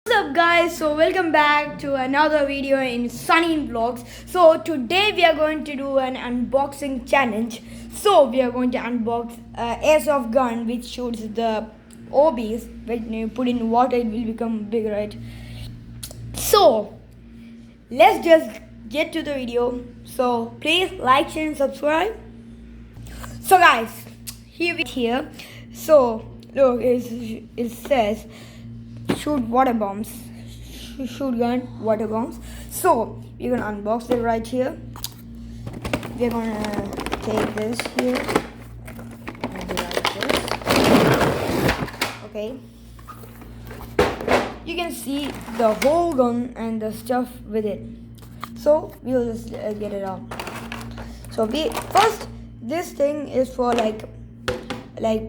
What's up guys, so welcome back to another video in Sunny Vlogs. So today we are going to do an unboxing challenge. So we are going to unbox airsoft gun which shoots the OBs. When you put in water it will become big, right? So let's just get to the video. So please like, share and subscribe. So guys, here. So look, it says shoot water bombs, shoot gun water bombs. So we're gonna unbox it right here. We're gonna take this here and do like this. Okay, you can see the whole gun and the stuff with it. So we'll just get it out. So this thing is for like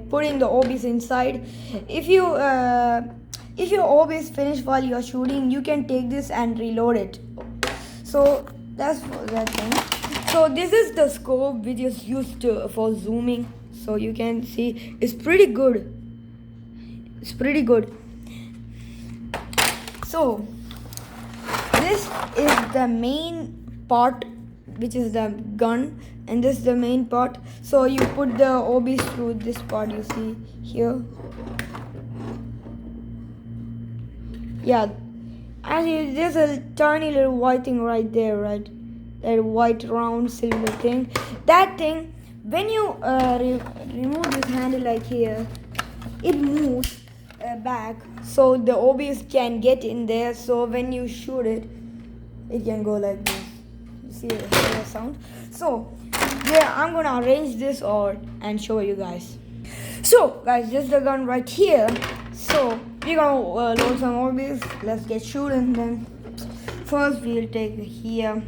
putting the OBs inside. If your OB is finished while you're shooting, you can take this and reload it. So that's that thing. So this is the scope which is used for zooming. So you can see it's pretty good. It's pretty good. So this is the main part, which is the gun, and this is the main part. So you put the OBs through this part you see here. Yeah, and there's a tiny little white thing right there, right? That white round silver thing. That thing, when you remove this handle like here, it moves back, so the OBs can get in there. So when you shoot it, it can go like this. You see the sound? So yeah, I'm gonna arrange this all and show you guys. So guys, this is the gun right here. So we're gonna load some OBs. Let's get shooting then. First we'll take here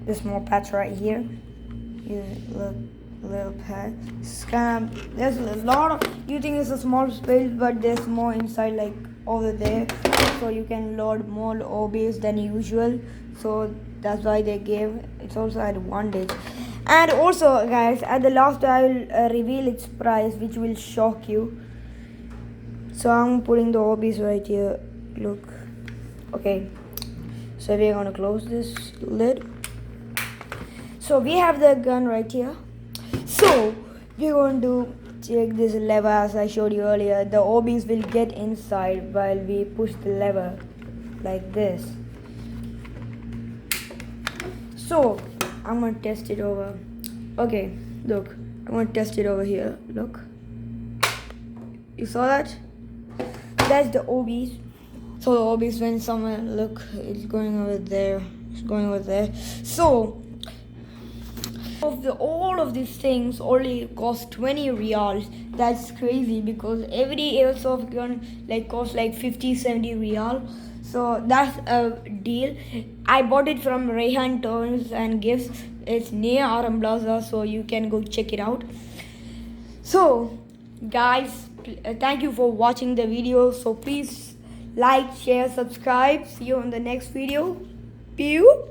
this small patch right here. Little patch. It's kind of, there's a lot of, you think it's a small space, but there's more inside, like over there. So you can load more OBs than usual. So that's why they gave. It's also at advantage. And also guys, at the last I will reveal its price, which will shock you. So I'm putting the OBs right here. Look. Okay. So we're gonna close this lid. So we have the gun right here. So we're going to take this lever as I showed you earlier. The OBs will get inside while we push the lever like this. So I'm gonna test it over. Okay, look. I'm gonna test it over here. Look. You saw that? That's the OBs. So the OBs went somewhere. Look, it's going over there. It's going over there. So all of these things only cost 20 reals. That's crazy because every airsoft gun costs 50-70 real. So that's a deal. I bought it from Rehan Toys and Gifts. It's near Aram Plaza, so you can go check it out. So guys, thank you for watching the video. So please like, share, subscribe. See you on the next video. Pew.